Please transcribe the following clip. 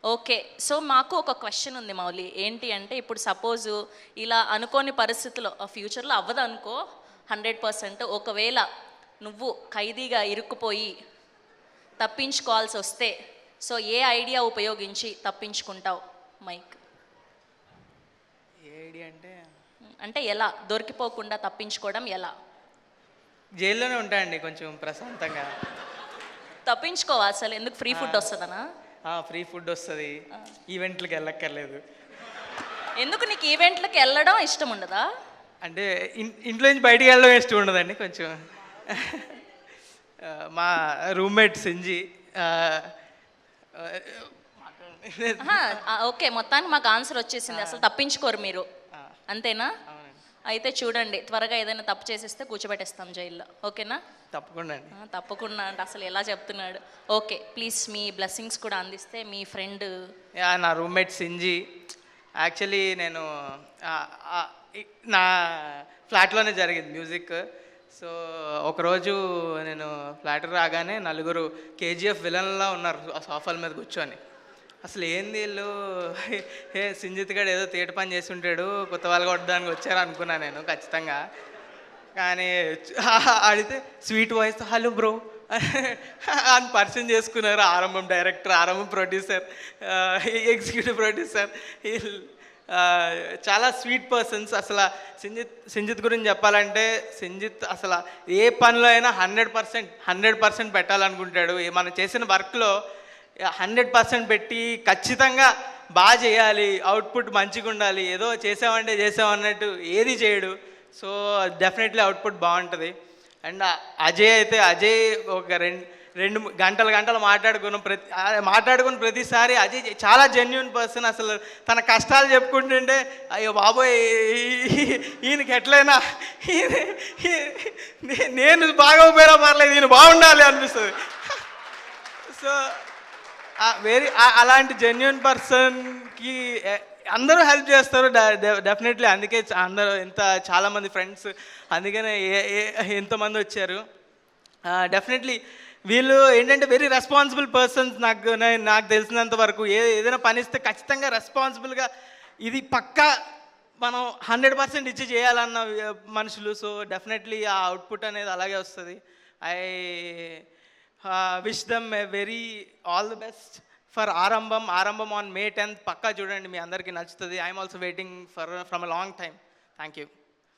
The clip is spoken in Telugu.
ఓకే. సో, మాకు ఒక క్వెషన్ ఉంది మౌలి. ఏంటి అంటే ఇప్పుడు సపోజు ఇలా అనుకోని పరిస్థితిలో ఫ్యూచర్‌లో అవ్వదనుకో 100%. ఒకవేళ నువ్వు ఖైదీగా ఇరుక్కుపోయి తప్పించుకోవాల్సొస్తే, సో ఏ ఐడియా ఉపయోగించి తప్పించుకుంటావు? మైక్. ఏ ఐడియా అంటే అంటే ఎలా? దొరికిపోకుండా తప్పించుకోవడం ఎలా? జైల్లోనే ఉంటాయండి కొంచెం ప్రశాంతంగా. తప్పించుకోవా అసలు? ఎందుకు ఫ్రీ ఫుడ్ వస్తదనా? ఫ్రీ ఫుడ్ వస్తుంది, ఈవెంట్లకి వెళ్ళక్కర్లేదు. ఎందుకు నీకు ఈవెంట్‌లకి ఎళ్ళడం ఇష్టం ఉండదా? అంటే ఇంట్లో నుంచి బయటికి వెళ్ళడం ఇష్టం ఉండదండి కొంచెం. మా రూమ్మేట్ సింజి అహా! ఓకే. మొత్తానికి మాకు ఆన్సర్ వచ్చేసింది. అసలు తప్పించుకోరు మీరు. అంతేనా? అవునండి, అయితే చూడండి, త్వరగా ఏదైనా తప్పు చేసేస్తే కూర్చోబెట్టేస్తాం జైల్లో. ఓకేనా? తప్పకుండా అండి. తప్పకుండా అంటే అసలు ఎలా చెప్తున్నాడు. ఓకే, ప్లీజ్ మీ బ్లెస్సింగ్స్ కూడా అందిస్తే మీ ఫ్రెండ్. నా రూమ్మేట్ సింజి. యాక్చువల్లీ నేను నా ఫ్లాట్లోనే జరిగింది మ్యూజిక్. సో ఒకరోజు నేను ఫ్లాట్ రాగానే నలుగురు కేజీఎఫ్ విలన్లా ఉన్నారు ఆ సోఫాల మీద కూర్చొని. అసలు ఏంది వీళ్ళు, సింజిత్ గడు ఏదో తేట పని చేసి ఉంటాడు, కొత్త వాళ్ళు కొట్టడానికి వచ్చారు అనుకున్నా నేను ఖచ్చితంగా. కానీ అడిగితే స్వీట్ వాయిస్ హలో బ్రో అని పరిచయం చేసుకున్నారు. ఆరంభం డైరెక్టర్, ఆరంభం ప్రొడ్యూసర్, ఎగ్జిక్యూటివ్ ప్రొడ్యూసర్. చాలా స్వీట్ పర్సన్స్. అసలు సింజిత్ గురించి చెప్పాలంటే సింజిత్ అసలు ఏ పనిలో అయినా 100% పెట్టాలనుకుంటాడు. మనం చేసిన వర్క్లో 100% పెట్టి ఖచ్చితంగా బాగా చేయాలి, అవుట్పుట్ మంచిగా ఉండాలి. ఏదో చేసామంటే చేసామన్నట్టు ఏది చేయడు. సో డెఫినెట్లీ అవుట్పుట్ బాగుంటుంది. అండ్ అజయ్ ఒక రెండు గంటలు మాట్లాడుకున్న ప్రతిసారి అజయ్ చాలా జెన్యున్ పర్సన్. అసలు తన కష్టాలు చెప్పుకుంటుంటే అయ్యో బాబోయ్ ఈయనకి ఎట్లయినా నేను బాగా పోయినా పర్లేదు, ఈయన బాగుండాలి అనిపిస్తుంది. సో అలాంటి జెన్యున్ పర్సన్కి అందరూ హెల్ప్ చేస్తారు డెఫినెట్లీ. అందుకే అందరూ చాలామంది ఫ్రెండ్స్, అందుకనే ఎంతోమంది వచ్చారు. డెఫినెట్లీ వీళ్ళు ఏంటంటే వెరీ రెస్పాన్సిబుల్ పర్సన్స్. నాకు తెలిసినంత వరకు ఏదైనా పని ఇస్తే ఖచ్చితంగా రెస్పాన్సిబుల్గా ఇది పక్కా మనం 100% ఇచ్చి చేయాలన్న మనుషులు. సో డెఫినెట్లీ ఆ అవుట్పుట్ అనేది అలాగే వస్తుంది. I wish them a very all the best for ఆరంభం ఆన్ May 10th. పక్కా చూడండి, మీ అందరికీ నచ్చుతుంది. I'm also waiting from a long time. Thank you.